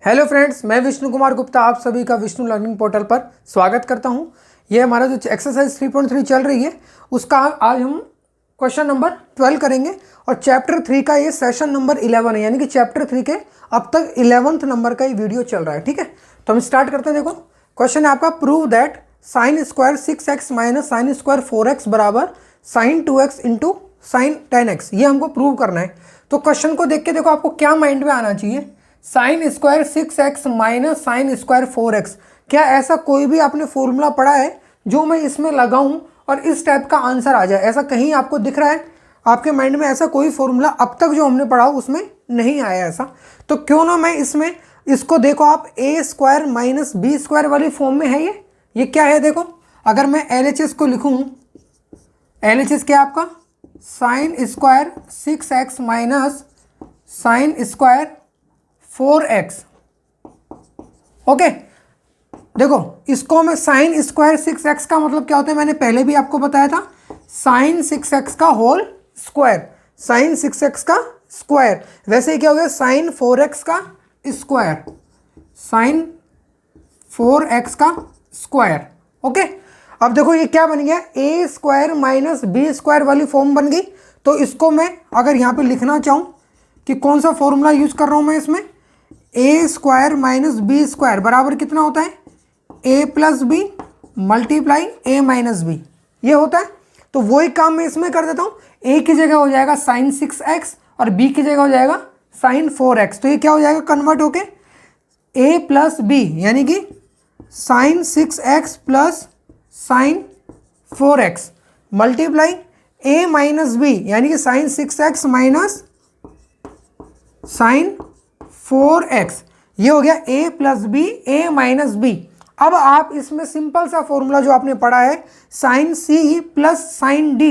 Hello friends, मैं विष्णु कुमार गुप्ता आप सभी का विष्णु लर्निंग पोर्टल पर स्वागत करता हूं। ये हमारा जो एक्सरसाइज 3.3 चल रही है उसका आज हम क्वेश्चन नंबर 12 करेंगे और चैप्टर 3 का ये सेशन नंबर 11 है, यानी कि चैप्टर 3 के अब तक 11th नंबर का ये वीडियो चल रहा है। ठीक है, तो हम स्टार्ट करते हैं। देखो क्वेश्चन है आपका, prove that sine square 6x minus sine square 4x बराबर sign 2x into sine 10x। ये हमको प्रूव करना है। तो क्वेश्चन को देख के देखो आपको क्या माइंड में आना चाहिए, sine square 6x minus sine square 4x। क्या ऐसा कोई भी आपने फॉर्मूला पढ़ा है जो मैं इसमें लगाऊं और इस टाइप का आंसर आ जाए? ऐसा कहीं आपको दिख रहा है आपके माइंड में? ऐसा कोई फॉर्मूला अब तक जो हमने पढ़ा उसमें नहीं आया ऐसा। तो क्यों ना मैं इसमें इसको देखो आप ए स्क्वायर माइनस बी स्क्वायर वाली फॉर्म में है। ये क्या है? देखो अगर मैं LHS को लिखूँ, LHS क्या आपका sine square 6x minus sine square 4x। Okay, देखो इसको मैं साइन स्क्वायर 6x का मतलब क्या होता है मैंने पहले भी आपको बताया था, साइन 6x का होल स्क्वायर, साइन 6x का स्क्वायर। वैसे ही क्या हो गया साइन 4x का स्क्वायर, साइन 4x का स्क्वायर। ओके, अब देखो ये क्या बन गया, ए स्क्वायर माइनस बी स्क्वायर वाली फॉर्म बन गई। तो इसको मैं अगर यहाँ पे लिखना चाहूँ कि कौन सा फॉर्मूला यूज कर रहा हूँ मैं इसमें, ए स्क्वायर माइनस बी स्क्वायर बराबर कितना होता है, ए plus B multiply A minus B, ये होता है। तो वही काम मैं इसमें कर देता हूँ, ए की जगह हो जाएगा साइन 6x और बी की जगह हो जाएगा साइन 4x। तो ये क्या हो जाएगा कन्वर्ट होके ए प्लस बी, यानी कि sine 6x plus sine 4x multiply A minus B, यानी कि sine 6x minus sign 4x। ये हो गया a plus B A minus B. अब आप इसमें सिंपल सा फॉर्मूला जो आपने पढ़ा है sine c plus sine d,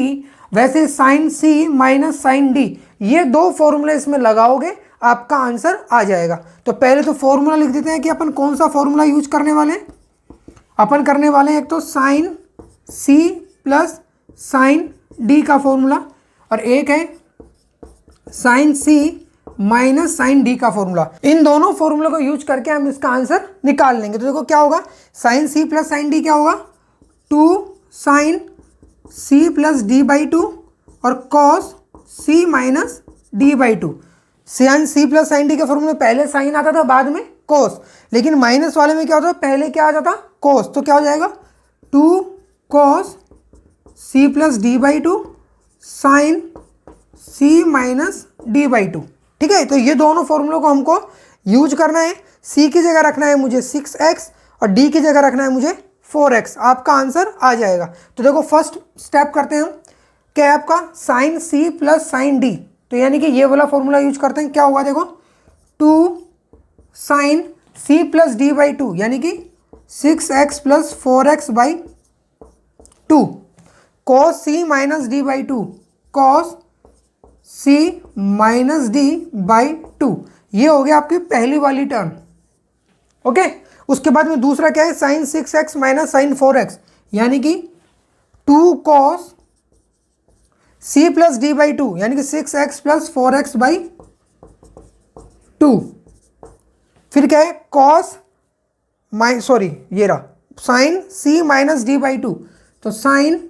वैसे sine c minus sine d, ये दो फॉर्मूले इसमें लगाओगे आपका आंसर आ जाएगा। तो पहले तो फॉर्मूला लिख देते हैं कि अपन कौन सा फॉर्मूला यूज करने वाले हैं। अपन करने वाले हैं एक तो sine c plus sine d का फॉर्मूला और एक है sine c minus sine D का फॉर्मूला। इन दोनों फॉर्मूला को यूज करके हम इसका आंसर निकाल लेंगे। तो देखो क्या होगा, sine C plus sine D क्या होगा, 2 sine C plus D by 2 और cos C minus D by 2। Sine C plus sine D के फॉर्मूले पहले साइन आता था बाद में कॉस, लेकिन माइनस वाले में क्या होता है पहले क्या आ जाता कॉस। तो क्या हो जाएगा 2 cos C plus D by 2 sine C minus D by 2। ठीक है, तो ये दोनों फॉर्मूलों को हमको यूज करना है। सी की जगह रखना है मुझे 6x और डी की जगह रखना है मुझे 4x। आपका आंसर आ जाएगा। तो देखो फर्स्ट स्टेप करते हैं हम, क्या है आपका sine C plus sine D, तो यानी कि ये वाला फॉर्मूला यूज करते हैं। क्या होगा देखो 2 sine C plus D by 2, यानी कि 6x plus 4x by 2, cos C minus D by 2 cos c minus D by 2। ये हो गया आपकी पहली वाली टर्म। ओके, उसके बाद में दूसरा क्या है sign 6x minus sign 4x, यानी कि 2 cos c plus D by 2, यानी कि 6x प्लस 4x बाई 2। फिर क्या है कॉस ये रहा sine c minus D by 2, तो sine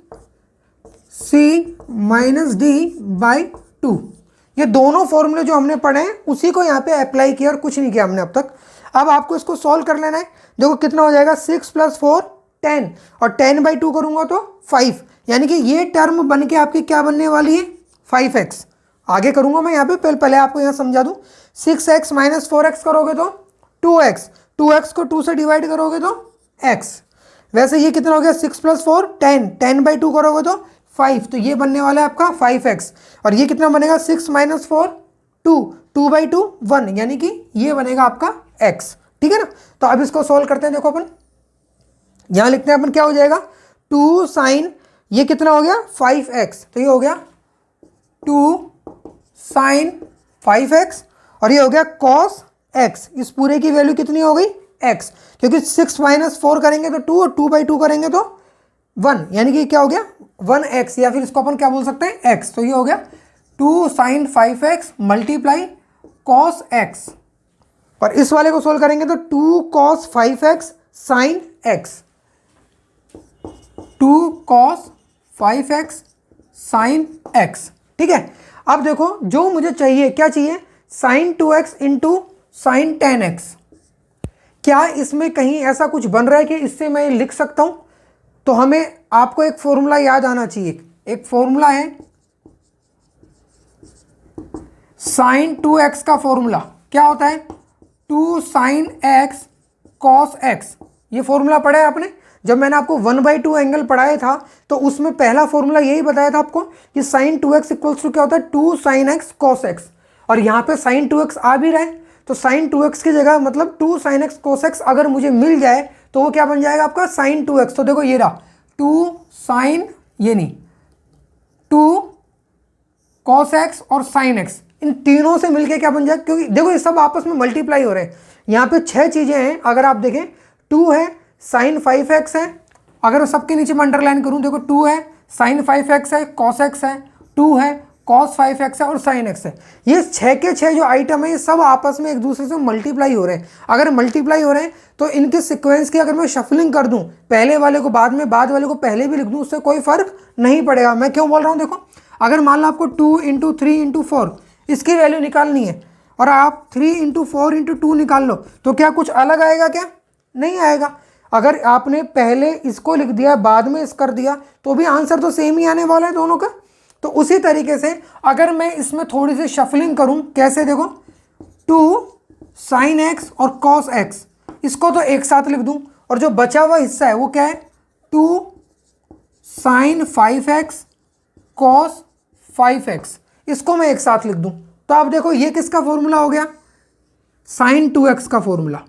c minus D by 2। ये दोनों फॉर्मूले जो हमने पढ़े हैं उसी को यहाँ पे अप्लाई किया और कुछ नहीं किया हमने अब तक। अब आपको इसको सॉल्व कर लेना है। देखो कितना हो जाएगा 6 प्लस 4 10 और 10 बाई 2 करूँगा तो 5, यानी कि ये टर्म बन के आपकी क्या बनने वाली है 5x। आगे करूँगा मैं यहाँ पे, पहले आपको यहाँ समझा दूँ। 6x माइनस 4x करोगे तो 2x, 2x को 2 से डिवाइड करोगे तो x। वैसे ये कितना हो गया 6 प्लस 4 10, 10 बाई 2 करोगे तो 5, तो ये बनने वाला है आपका 5x। और ये कितना बनेगा 6 माइनस 4 2, 2 बाई 2 1, यानी कि ये बनेगा आपका x। ठीक है ना, तो अब इसको सॉल्व करते हैं। देखो अपन यहाँ लिखते हैं अपन, क्या हो जाएगा 2 साइन, ये कितना हो गया 5x, तो ये हो गया 2 साइन 5x और ये हो गया cos x। इस पूरे की वैल्यू कितनी हो गई x, क्योंकि 6 माइनस 4 करेंगे तो 2 और 2 बाई 2 करेंगे तो 1, यानी कि क्या हो गया 1x, या फिर इसको अपन क्या बोल सकते हैं x। तो ये हो गया 2 sign 5x multiply cos x और इस वाले को सोल्व करेंगे तो 2 cos 5x sin x, 2 cos 5x sin x, ठीक है। अब देखो जो मुझे चाहिए, क्या चाहिए, sin 2x into sin 10x। क्या इसमें कहीं ऐसा कुछ बन रहा है कि इससे मैं लिख सकता हूं? तो हमें आपको एक फॉर्मूला याद आना चाहिए। एक फॉर्मूला है sin 2x का फॉर्मूला क्या होता है, 2 sin x cos x। ये फॉर्मूला पढ़ा है आपने? जब मैंने आपको 1/2 एंगल पढ़ाया था तो उसमें पहला फॉर्मूला यही बताया था आपको कि sin 2x इक्वल्स टू क्या होता है, 2 sin x cos x। और यहाँ पे sin 2x आ भी रहा है तो sin 2x की जगह मतलब 2 sin x cos x अगर मुझे मिल जाए तो वो क्या बन जाएगा आपका sin 2x। तो देखो ये रहा 2 sin, ये नहीं, 2 cos x और sin x, इन तीनों से मिलके क्या बन जाएगा, क्योंकि देखो ये सब आपस में मल्टीप्लाई हो रहे हैं। यहाँ पे 6 चीजें हैं, अगर आप देखें 2 है sin 5x है, अगर सबके नीचे मैं अंडरलाइन करूँ देखो 2 है sin 5x है, cos x है, 2 है cos 5x है और sin x है। ये 6 के 6 जो आइटम है ये सब आपस में एक दूसरे से मल्टीप्लाई हो रहे हैं। अगर मल्टीप्लाई हो रहे हैं तो इनके सीक्वेंस की अगर मैं शफलिंग कर दूं, पहले वाले को बाद में, बाद वाले को पहले भी लिख दूं, उससे कोई फर्क नहीं पड़ेगा। मैं क्यों बोल रहा हूं, देखो अगर मान लो आपको 2 इंटू 3 इंटू 4 इसकी वैल्यू निकालनी है और आप 3 इंटू 4 इंटू 2 निकाल लो तो क्या कुछ अलग आएगा, क्या नहीं आएगा। अगर आपने पहले इसको लिख दिया बाद में इस कर दिया तो भी आंसर तो सेम ही आने वाला है दोनों का। तो उसी तरीके से अगर मैं इसमें थोड़ी सी शफलिंग करूं, कैसे, देखो 2 sin x और cos x, इसको तो एक साथ लिख दूं और जो बचा हुआ हिस्सा है वो क्या है, 2 sin 5x cos 5x, इसको मैं एक साथ लिख दूं। तो आप देखो ये किसका फॉर्मूला हो गया, sin 2x का फॉर्मूला।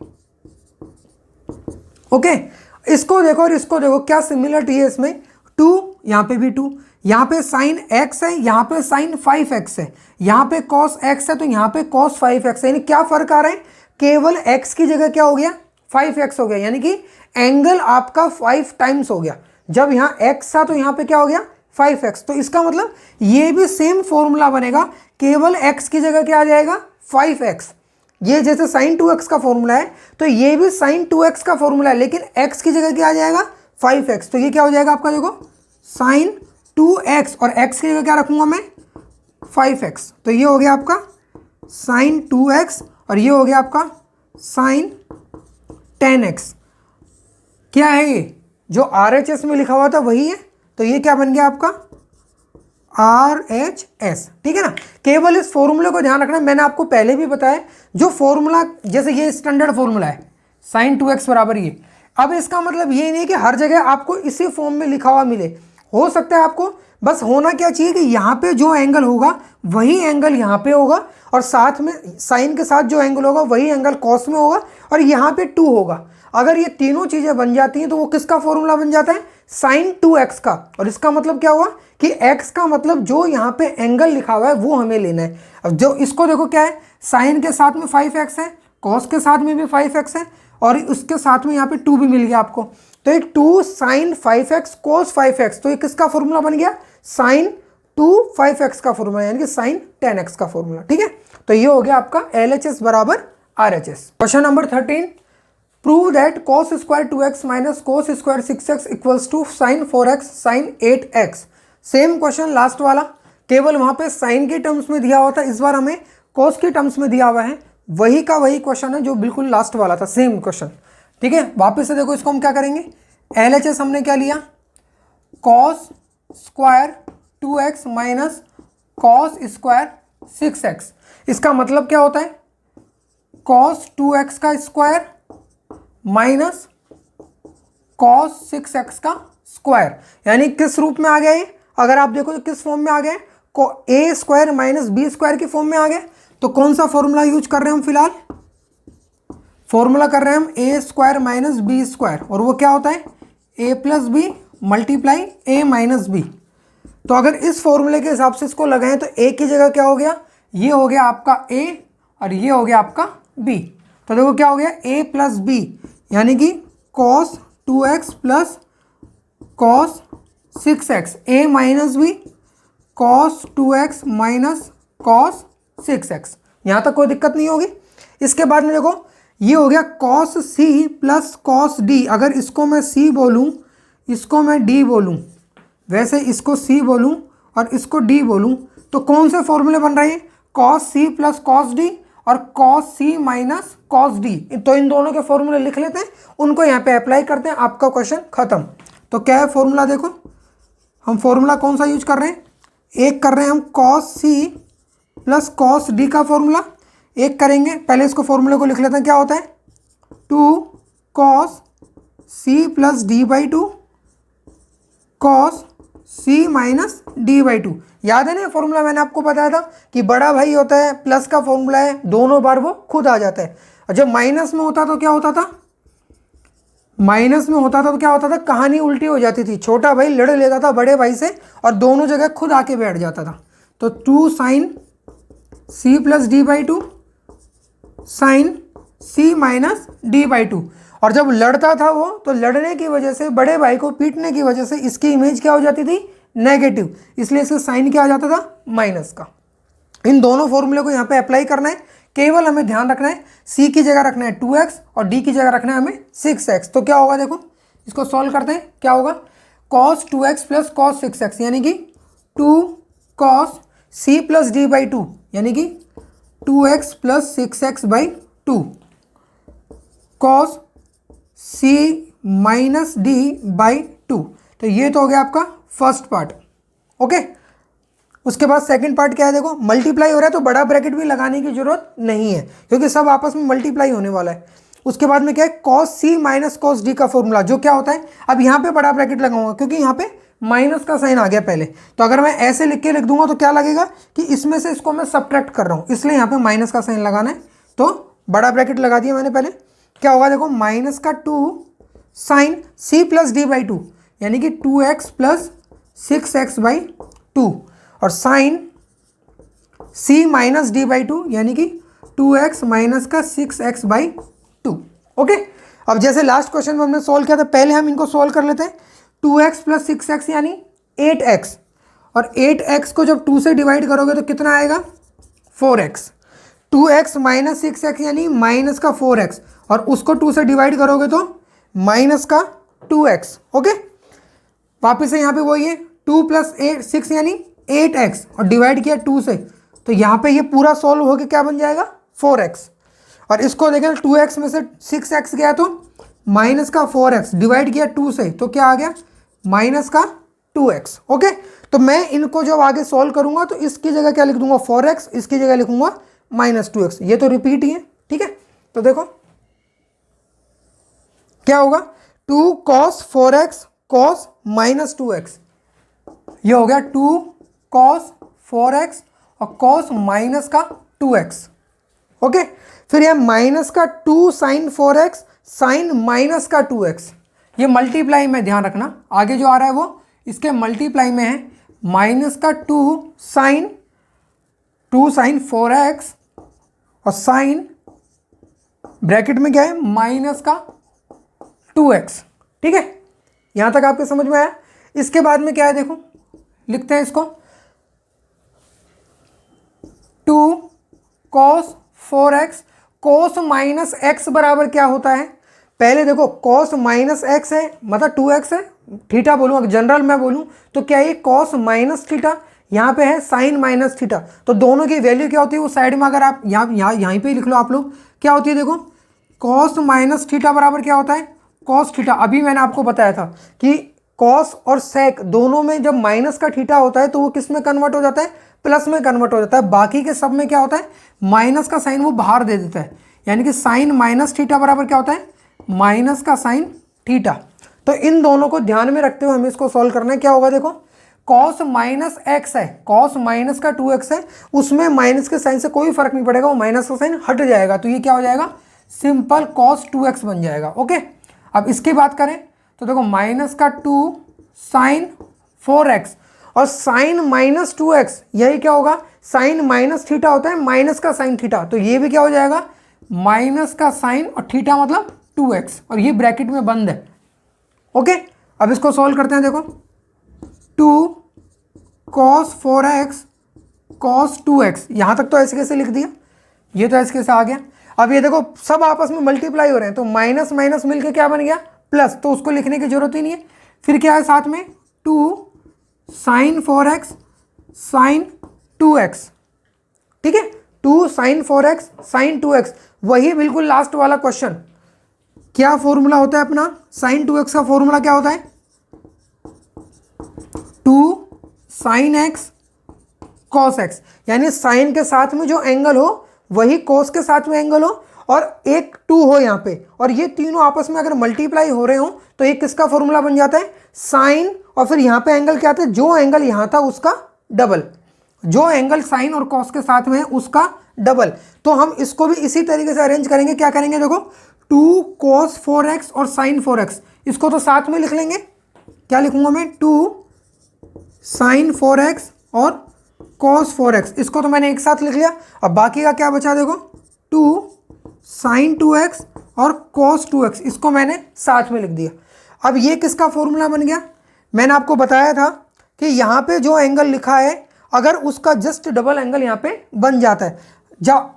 ओके, इसको देखो और इसको देखो क्या सिमिलरिटी है इसमें, 2 यहाँ पे भी 2, यहाँ पे sin x है, यहाँ पे sin 5x है, यहाँ पे cos x है तो यहाँ पे cos 5x है। यानी क्या फर्क आ रहा है, केवल x की जगह क्या हो गया 5x हो गया, यानी कि एंगल आपका 5 टाइम्स हो गया। जब यहाँ x था तो यहाँ पे क्या हो गया 5x। तो इसका मतलब ये भी सेम फॉर्मूला बनेगा, केवल x की जगह क्या आ जाएगा 5x। ये जैसे sin 2x का फॉर्मूला है तो ये भी sin 2x का फॉर्मूला है, लेकिन x की जगह क्या आ जाएगा 5x। तो ये क्या हो जाएगा आपका, देखो sin 2x और x की जगह क्या रखूंगा मैं 5x। तो ये हो गया आपका sin 2x और ये हो गया आपका sin 10x। क्या है ये, जो RHS में लिखा हुआ था वही है, तो ये क्या बन गया आपका RHS, ठीक है ना। केवल इस फॉर्मूले को ध्यान रखना, मैंने आपको पहले भी बताया जो फॉर्मूला, जैसे ये स्टैंडर्ड फॉर्मूला है sin 2x बराबर ये। अब इसका मतलब ये नहीं कि हर जगह आपको इसी फॉर्म में लिखा हुआ मिले, हो सकता है आपको बस होना क्या चाहिए कि यहाँ पे जो एंगल होगा वही एंगल यहाँ पे होगा और साथ में साइन के साथ जो एंगल होगा वही एंगल कॉस में होगा और यहाँ पे 2 होगा। अगर ये तीनों चीज़ें बन जाती हैं तो वो किसका फॉर्मूला बन जाता है, sin 2x का। और इसका मतलब क्या हुआ कि x का मतलब जो यहाँ पे एंगल लिखा हुआ है वो हमें लेना है। अब जो इसको देखो क्या है, साइन के साथ में 5x है, कॉस के साथ में भी 5x है और उसके साथ में यहाँ पे 2 भी मिल गया आपको। तो एक 2 sin 5x cos 5x, तो ये किसका फॉर्मूला बन गया, sin 2 5x का फॉर्मूला, यानी कि sin 10x का फॉर्मूला, ठीक है। तो ये हो गया आपका LHS बराबर RHS। Question number 13, prove that cos square 2x minus cos square 6x equals to sin 4x sin 8x। Same question last वाला, केवल वहां पे साइन के टर्म्स में दिया हुआ था, इस बार हमें कॉस के टर्म्स में दिया हुआ है। वही का वही क्वेश्चन है जो बिल्कुल लास्ट वाला था, सेम क्वेश्चन, ठीक है। वापस से देखो, इसको हम क्या करेंगे, LHS हमने क्या लिया, cos square 2x minus cos square 6x। इसका मतलब क्या होता है, कॉस 2x का स्क्वायर माइनस कॉस 6x का स्क्वायर। यानी किस रूप में आ गया ये, अगर आप देखो तो किस फॉर्म में आ गए, a square minus B square की फॉर्म में आ गए। तो कौन सा फॉर्मूला यूज कर रहे हैं हम, फिलहाल फॉर्मूला कर रहे हैं हम a square minus B square, और वो क्या होता है a plus B multiply a minus B. तो अगर इस फॉर्मूले के हिसाब से इसको लगाएं तो a की जगह क्या हो गया, ये हो गया आपका a और ये हो गया आपका b। तो देखो क्या हो गया, a प्लस बी यानी कि cos 2x plus cos 6x, a minus B cos 2x minus cos 6x। यहाँ तक कोई दिक्कत नहीं होगी। इसके बाद में देखो ये हो गया cos C plus cos D. अगर इसको मैं सी बोलूँ, इसको मैं डी बोलूँ, वैसे इसको सी बोलूँ और इसको डी बोलूँ, तो कौन से फॉर्मूले बन रहे हैं? Cos C plus cos D और cos C minus cos D. तो इन दोनों के फॉर्मूले लिख लेते हैं, उनको यहाँ पे अप्लाई करते हैं, आपका क्वेश्चन खत्म। तो क्या है फॉर्मूला? देखो हम फॉर्मूला कौन सा यूज कर रहे हैं? एक कर रहे हैं हम cos C plus cos D का फॉर्मूला, एक करेंगे, पहले इसको फॉर्मूले को लिख लेते हैं। क्या होता है? 2 cos C plus D by 2 cos C minus D by 2। याद है ना फॉर्मूला मैंने आपको बताया था कि बड़ा भाई होता है, प्लस का फॉर्मूला है, दोनों बार वो खुद आ जाता है। और जब माइनस में होता तो क्या होता था? माइनस में होता था तो क्या होता था? कहानी उल्टी हो जाती थी, छोटा भाई लड़ लेता था बड़े भाई से और दोनों जगह खुद आके बैठ जाता था। तो 2 sine C plus D by 2 sine C minus D by 2। और जब लड़ता था वो, तो लड़ने की वजह से, बड़े भाई को पीटने की वजह से इसकी इमेज क्या हो जाती थी? नेगेटिव, इसलिए इसका साइन क्या आ जाता था? माइनस का। इन दोनों फॉर्मूले को यहाँ पे अप्लाई करना है। केवल हमें ध्यान रखना है c की जगह रखना है 2x और d की जगह रखना है हमें 6x। तो क्या होगा? देखो इसको सॉल्व करते हैं। क्या होगा? cos 2x plus cos 6x यानी कि 2 cos c plus D by 2 यानी कि 2x plus 6x by 2 cos c minus D by 2। तो ये तो हो गया आपका फर्स्ट पार्ट। ओके, उसके बाद सेकंड पार्ट क्या है? देखो मल्टीप्लाई हो रहा है तो बड़ा ब्रैकेट भी लगाने की जरूरत नहीं है, क्योंकि सब आपस में मल्टीप्लाई होने वाला है। उसके बाद में क्या है? Cos C minus cos D का फॉर्मूला, जो क्या होता है? अब यहाँ पे बड़ा ब्रैकेट लगाऊंगा क्योंकि यहाँ पे माइनस का साइन आ गया पहले। तो अगर मैं ऐसे लिख के लिख दूंगा तो क्या लगेगा कि इसमें से इसको मैं सब्ट्रैक्ट कर रहा हूँ, इसलिए यहाँ पे माइनस का साइन लगाना है। तो बड़ा ब्रैकेट लगा दिया मैंने पहले। क्या होगा? देखो माइनस का 2 sine C plus D by 2 यानी कि 2x प्लस 6x बाई 2 और sine c minus D by 2 यानी कि 2x माइनस का 6x बाई 2। ओके, अब जैसे लास्ट क्वेश्चन में हमने सोल्व किया था, पहले हम इनको सोल्व कर लेते हैं। 2x प्लस 6x यानी 8x, और 8x को जब 2 से डिवाइड करोगे तो कितना आएगा? 4x। 2x माइनस 6x यानी माइनस का 4x, और उसको 2 से डिवाइड करोगे तो माइनस का 2x। ओके, वापिस से यहाँ पे वही है, 2 प्लस 6 यानी 8x और डिवाइड किया 2 से, तो यहाँ पे ये पूरा सॉल्व होके क्या बन जाएगा? 4x। और इसको देखें 2x में से 6x गया तो माइनस का 4x डिवाइड किया 2 से, तो क्या आ गया? माइनस का 2x। ओके, तो मैं इनको जब आगे सॉल्व करूंगा तो इसकी जगह क्या लिख दूंगा? 4x, इसकी जगह लिखूंगा माइनस 2x। ये तो रिपीट ही है, ठीक है। तो देखो क्या होगा? 2 cos 4x cos minus 2x, ये हो गया 2 cos 4x और cos माइनस का 2x। ओके, फिर यह माइनस का 2 साइन 4x साइन माइनस का 2x। ये मल्टीप्लाई में ध्यान रखना, आगे जो आ रहा है वो इसके मल्टीप्लाई में है। माइनस का 2 साइन 4x और साइन ब्रैकेट में क्या है? माइनस का 2x। ठीक है, यहां तक आपके समझ में आया? इसके बाद में क्या है? देखो लिखते हैं इसको, 2 cos 4x cos minus x बराबर क्या होता है? पहले देखो cos माइनस x है, मतलब 2x है, थीटा बोलूँ, अगर जनरल मैं बोलूँ तो क्या है? cos माइनस थीटा, यहाँ पे है साइन माइनस थीटा। तो दोनों की वैल्यू क्या होती है? वो साइड में अगर आप यहीं पे लिख लो आप लोग, क्या होती है? देखो cos माइनस थीटा बराबर क्या होता है? cos theta. अभी मैंने आपको बताया था कि cos और sec दोनों में जब माइनस का थीटा होता है तो वो किस में कन्वर्ट हो जाता है? प्लस में कन्वर्ट हो जाता है। बाकी के सब में क्या होता है? माइनस का साइन वो बाहर दे देता है, यानी कि साइन माइनस थीटा बराबर क्या होता है? माइनस का साइन थीटा। तो इन दोनों को ध्यान में रखते हुए हमें इसको सॉल्व करना है। क्या होगा? देखो cos माइनस एक्स है, cos माइनस का 2x है, उसमें माइनस के साइन से कोई फर्क नहीं पड़ेगा, वो माइनस का साइन हट जाएगा, तो ये क्या हो जाएगा? सिंपल cos 2x बन जाएगा। ओके, अब इसकी बात करें तो देखो माइनस का 2 साइन 4x और साइन माइनस 2x, यही क्या होगा? साइन माइनस थीटा होता है, माइनस का साइन थीटा, तो ये भी क्या हो जाएगा? माइनस का साइन और थीटा मतलब 2x, और ये ब्रैकेट में बंद है। ओके, अब इसको सॉल्व करते हैं। देखो 2 cos 4x cos 2x, यहां तक तो ऐसे कैसे लिख दिया, ये तो ऐसे कैसे आ गया। अब ये देखो सब आपस में मल्टीप्लाई हो रहे हैं, तो माइनस माइनस मिलके क्या बन गया प्लस, तो उसको लिखने की जरूरत ही नहीं है। फिर क्या है साथ में 2 sin 4x sin 2x, ठीक है, 2 sin 4x sin 2x। वही बिल्कुल लास्ट वाला क्वेश्चन, क्या फॉर्मूला होता है अपना sin 2x का फॉर्मूला क्या होता है 2 sin x cos x, यानी साइन के साथ में जो एंगल हो वही cos के साथ में एंगल हो, और एक 2 हो यहाँ पे, और ये तीनों आपस में अगर मल्टीप्लाई हो रहे हो तो ये किसका फॉर्मूला बन जाता है साइन, और फिर यहाँ पे एंगल क्या आता है, जो एंगल यहाँ था उसका डबल, जो एंगल साइन और कॉस के साथ में है उसका डबल। तो हम इसको भी इसी तरीके से अरेंज करेंगे, क्या करेंगे देखो 2 cos 4x और sin 4x, इसको तो साथ में लिख लेंगे, क्या लिखूंगा मैं 2 sin 4x और cos 4x, इसको तो मैंने एक साथ लिख लिया। अब बाकी का क्या बचा देखो 2 sin 2x और cos 2x, इसको मैंने साथ में लिख दिया। अब ये किसका फॉर्मूला बन गया, मैंने आपको बताया था कि यहाँ पे जो एंगल लिखा है अगर उसका जस्ट डबल एंगल यहाँ पे बन जाता है।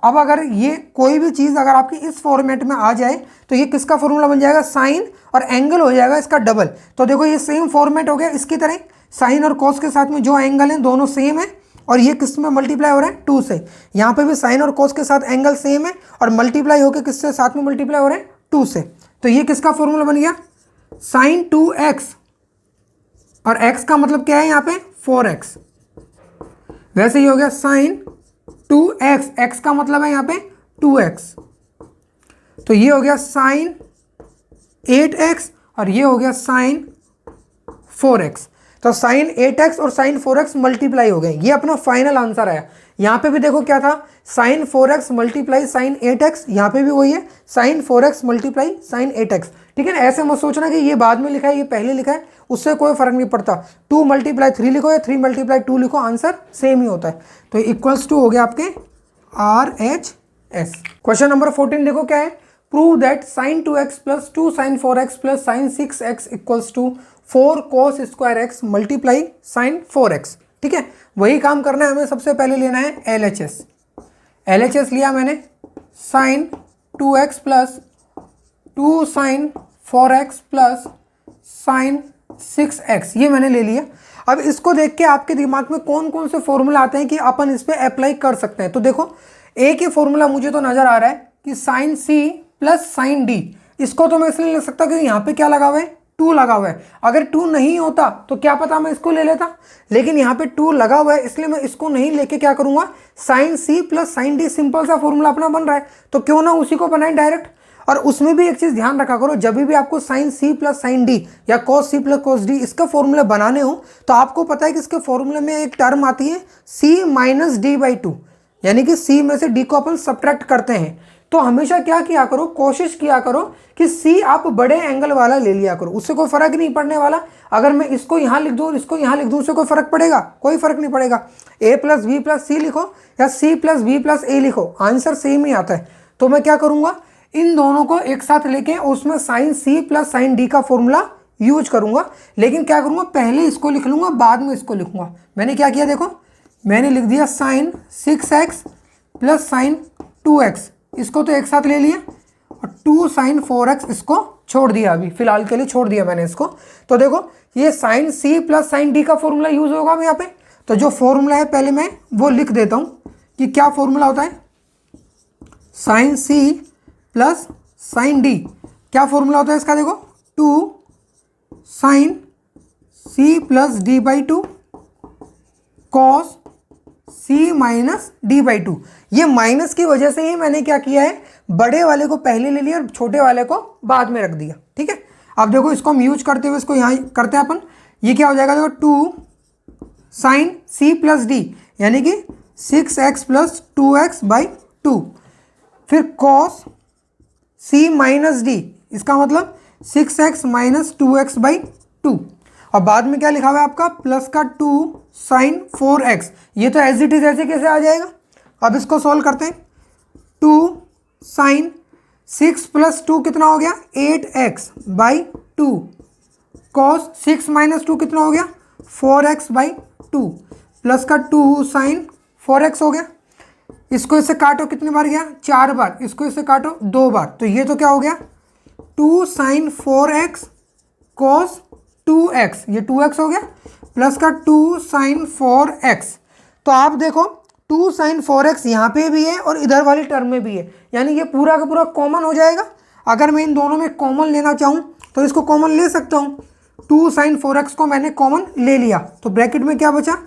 अब अगर ये कोई भी चीज़ अगर आपकी इस फॉर्मेट में आ जाए तो ये किसका फॉर्मूला बन जाएगा साइन, और एंगल हो जाएगा इसका डबल। तो देखो ये सेम फॉर्मेट हो गया इसकी तरह, साइन और कॉस के साथ में जो एंगल हैं दोनों सेम है, और ये किस में मल्टीप्लाई हो रहा है 2 से, यहाँ पे भी साइन और कॉस के साथ एंगल सेम है और मल्टीप्लाई होकर किससे साथ में मल्टीप्लाई हो रहे हैं 2 से। तो ये किसका फॉर्मूला बन गया साइन 2x, और x का मतलब क्या है यहाँ पे 4x, वैसे ही हो गया साइन 2x, x का मतलब है यहाँ पे 2x, तो ये हो गया साइन 8x और ये हो गया साइन 4x। तो साइन 8x और साइन 4x मल्टीप्लाई हो गए, ये अपना फाइनल आंसर आया। यहाँ पे भी देखो क्या था sign 4x multiply sign 8x, यहाँ पे भी वही है sign 4x multiply sign 8x, ठीक है ना। ऐसे मत सोचना कि ये बाद में लिखा है ये पहले लिखा है, उससे कोई फर्क नहीं पड़ता, 2 मल्टीप्लाई 3 लिखो या 3 मल्टीप्लाई 2 लिखो, आंसर सेम ही होता है। तो इक्वल्स टू हो गया आपके RHS। क्वेश्चन नंबर 14 देखो क्या है, prove that sine 2x plus 2 sine 4x plus sine 6x equals to 4 cos square x multiply sine 4x, ठीक है। वही काम करना है हमें, सबसे पहले लेना है LHS लिया मैंने, sine 2x plus 2 sine 4x plus sine 6x, ये मैंने ले लिया। अब इसको देख के आपके दिमाग में कौन कौन से फॉर्मूला आते हैं कि अपन इस पर अप्लाई कर सकते हैं। तो देखो एक ही फॉर्मूला मुझे तो नजर आ रहा है कि sine C plus sine D, इसको तो मैं इसलिए ले सकता क्योंकि यहाँ पे क्या लगा हुआ है 2 लगा हुआ है, अगर 2 नहीं होता तो क्या पता मैं इसको ले लेता, लेकिन यहाँ पे 2 लगा हुआ है इसलिए मैं इसको नहीं लेके क्या करूँगा sine C plus sine D, simple सा फॉर्मूला अपना बन रहा है, तो क्यों ना उसी को बनाए डायरेक्ट। और उसमें भी एक चीज़ ध्यान रखा करो, जब भी आपको sine C plus sine D या cos C plus cos D इसका फॉर्मूले बनाने हो तो आपको पता है कि इसके फॉर्मूले में एक टर्म आती है C माइनस D/2, यानी कि C में से D को अपन सब्ट्रैक्ट करते हैं। तो हमेशा क्या किया करो, कोशिश किया करो कि C आप बड़े एंगल वाला ले लिया करो, उससे कोई फर्क नहीं पड़ने वाला। अगर मैं इसको यहाँ लिख दूँ इसको यहाँ लिख दूँ उससे कोई फर्क पड़ेगा, कोई फर्क नहीं पड़ेगा। A plus B plus C लिखो या C plus B plus A लिखो, आंसर सेम ही आता है। तो मैं क्या करूँगा, इन दोनों को एक साथ लेके उसमें sine C plus sine D का फॉर्मूला यूज करूँगा। लेकिन क्या करूँगा, पहले इसको लिख लूँगा बाद में इसको लिखूँगा। मैंने क्या किया देखो, मैंने लिख दिया sign 6x plus sign 2x, इसको तो एक साथ ले लिया, और 2 साइन 4x इसको छोड़ दिया, अभी फिलहाल के लिए छोड़ दिया मैंने इसको। तो देखो ये sine C plus sine D का फॉर्मूला यूज होगा अब यहाँ पे। तो जो फॉर्मूला है पहले मैं वो लिख देता हूँ कि क्या फॉर्मूला होता है, sine C plus sine D, क्या फॉर्मूला होता है इसका देखो 2 sine C plus D/2 cos C minus D/2। ये माइनस की वजह से ही मैंने क्या किया है, बड़े वाले को पहले ले लिया और छोटे वाले को बाद में रख दिया, ठीक है। अब देखो इसको हम यूज करते हुए इसको यहाँ करते हैं अपन, ये क्या हो जाएगा देखो 2 साइन C प्लस D, यानी कि 6x प्लस 2x/2, फिर कॉस C माइनस D, इसका मतलब 6x माइनस 2x/2, और बाद में क्या लिखा हुआ है आपका प्लस का 2 साइन 4x, ये तो एज इट इज ऐसे कैसे आ जाएगा। अब इसको सॉल्व करते हैं, 2 साइन 6 प्लस 2 कितना हो गया 8x/2, कॉस 6 माइनस 2 कितना हो गया 4x/2, प्लस का 2 साइन 4x हो गया। इसको इससे काटो, कितनी बार गया 4 बार, इसको इससे काटो 2 बार, तो ये तो क्या हो गया 2 sin 4x cos 2x, ये 2x हो गया प्लस का 2 sin 4x। तो आप देखो 2 sin 4x यहाँ पे भी है और इधर वाली टर्म में भी है, यानी ये पूरा का पूरा कॉमन हो जाएगा। अगर मैं इन दोनों में कॉमन लेना चाहूँ तो इसको कॉमन ले सकता हूँ। 2 sin 4x को मैंने कॉमन ले लिया तो ब्रैकेट में क्या बचा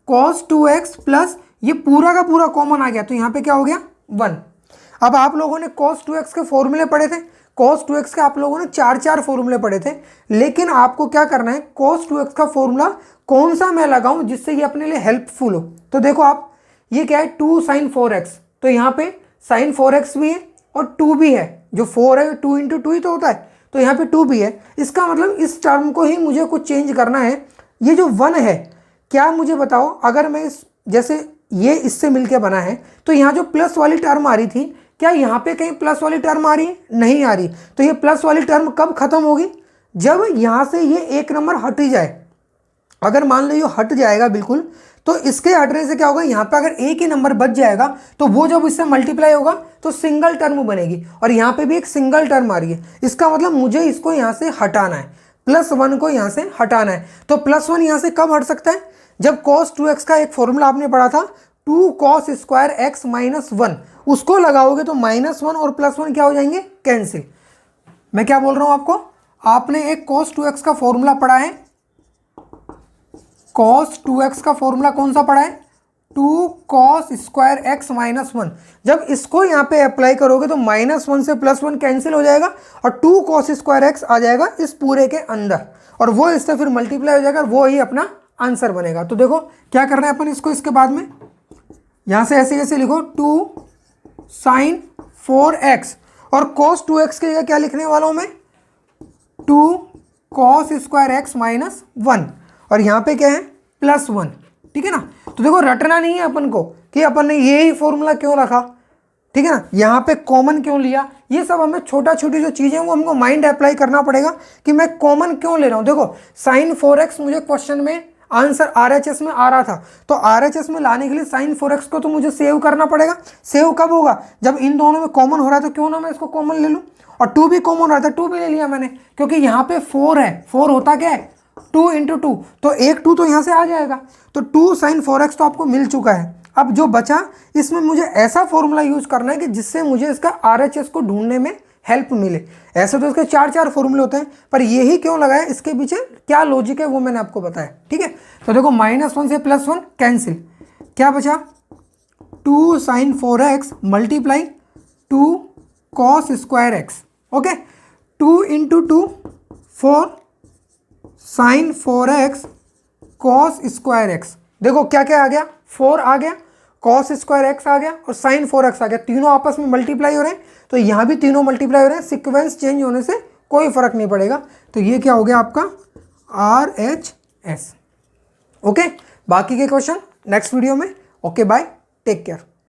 cos 2x प्लस ये पूरा का पूरा कॉमन आ गया, तो यहाँ पे क्या हो गया 1। अब आप लोगों ने cos 2x के फॉर्मूले पढ़े थे, cos 2x के आप लोगों ने 4 फॉर्मूले पढ़े थे, लेकिन आपको क्या करना है cos 2x का फॉर्मूला कौन सा मैं लगाऊं जिससे ये अपने लिए हेल्पफुल हो। तो देखो आप, ये क्या है 2 sin 4x, तो यहाँ पे sin 4x भी है और 2 भी है, जो 4 है 2 × 2 ही तो होता है, तो यहाँ पे 2 भी है। इसका मतलब इस टर्म को ही मुझे कुछ चेंज करना है। ये जो 1 है, क्या मुझे बताओ, अगर मैं इस जैसे ये इससे मिलके बना है तो यहाँ जो प्लस वाली टर्म आ रही थी, क्या यहाँ पे कहीं प्लस वाली टर्म आ रही है? नहीं आ रही। तो ये प्लस वाली टर्म कब खत्म होगी? जब यहाँ से ये 1 नंबर हट ही जाए। अगर मान लो ये हट जाएगा बिल्कुल, तो इसके हटने से क्या होगा, यहाँ पे अगर एक ही नंबर बच जाएगा तो वो जब इससे मल्टीप्लाई होगा तो सिंगल टर्म बनेगी, और यहाँ पे भी एक सिंगल टर्म आ रही है। इसका मतलब मुझे इसको यहाँ से हटाना है, +1 को यहाँ से हटाना है। तो +1 यहाँ से कब हट सकता है? जब cos 2x का एक फॉर्मूला आपने पढ़ा था 2 cos स्क्वायर x - 1, उसको लगाओगे तो -1 और +1 क्या हो जाएंगे, कैंसिल। मैं क्या बोल रहा हूँ आपको, आपने एक cos 2x का फॉर्मूला पढ़ा है, cos 2x का फॉर्मूला कौन सा पढ़ा है 2 cos स्क्वायर x - 1। जब इसको यहाँ पे अप्लाई करोगे तो -1 से +1 कैंसिल हो जाएगा और 2 cos स्क्वायर x आ जाएगा इस पूरे के अंदर, और वो इससे फिर मल्टीप्लाई हो जाएगा और वो ही अपना आंसर बनेगा। तो देखो क्या करना है अपन इसको, इसके बाद में यहाँ से ऐसे ऐसे लिखो 2 sin 4x, और cos 2x के लिए क्या लिखने वाला हूँ मैं 2 cos स्क्वायर x - 1, और यहाँ पे क्या है +1, ठीक है ना। तो देखो रटना नहीं है अपन को कि अपन ने ये ही फॉर्मूला क्यों रखा, ठीक है ना, यहाँ पे कॉमन क्यों लिया, ये सब हमें छोटा छोटी जो चीज़ें हैं वो हमको माइंड अप्लाई करना पड़ेगा कि मैं कॉमन क्यों ले रहा हूँ। देखो sin 4x मुझे क्वेश्चन में आंसर RHS में आ रहा था, तो RHS में लाने के लिए sin 4x को तो मुझे सेव करना पड़ेगा। सेव कब होगा, जब इन दोनों में कॉमन हो रहा है, तो क्यों ना मैं इसको कॉमन ले लूँ, और 2 भी कॉमन हो रहा था 2 भी ले लिया मैंने, क्योंकि यहाँ पे 4 है, 4 होता क्या है 2 × 2, तो एक 2 तो यहाँ से आ जाएगा। तो 2 sin 4x तो आपको मिल चुका है। अब जो बचा इसमें मुझे ऐसा फॉर्मूला यूज करना है कि जिससे मुझे इसका RHS को ढूंढने में हेल्प मिले। ऐसे तो इसके 4 फॉर्मूले होते हैं, पर यही क्यों लगाया, इसके पीछे क्या लॉजिक है वो मैंने आपको बताया, ठीक है। तो देखो -1 से +1 कैंसिल, क्या बचा 2 sin 4x multiply 2 cos square x, okay 2 × 2 4 sin 4x cos square x। देखो क्या क्या आ गया, 4 आ गया, cos स्क्वायर x आ गया और sin 4x आ गया, तीनों आपस में मल्टीप्लाई हो रहे हैं, तो यहाँ भी तीनों मल्टीप्लाई हो रहे हैं। सीक्वेंस चेंज होने से कोई फर्क नहीं पड़ेगा। तो ये क्या हो गया आपका RHS, ओके। बाकी के क्वेश्चन नेक्स्ट वीडियो में। Okay bye, take care.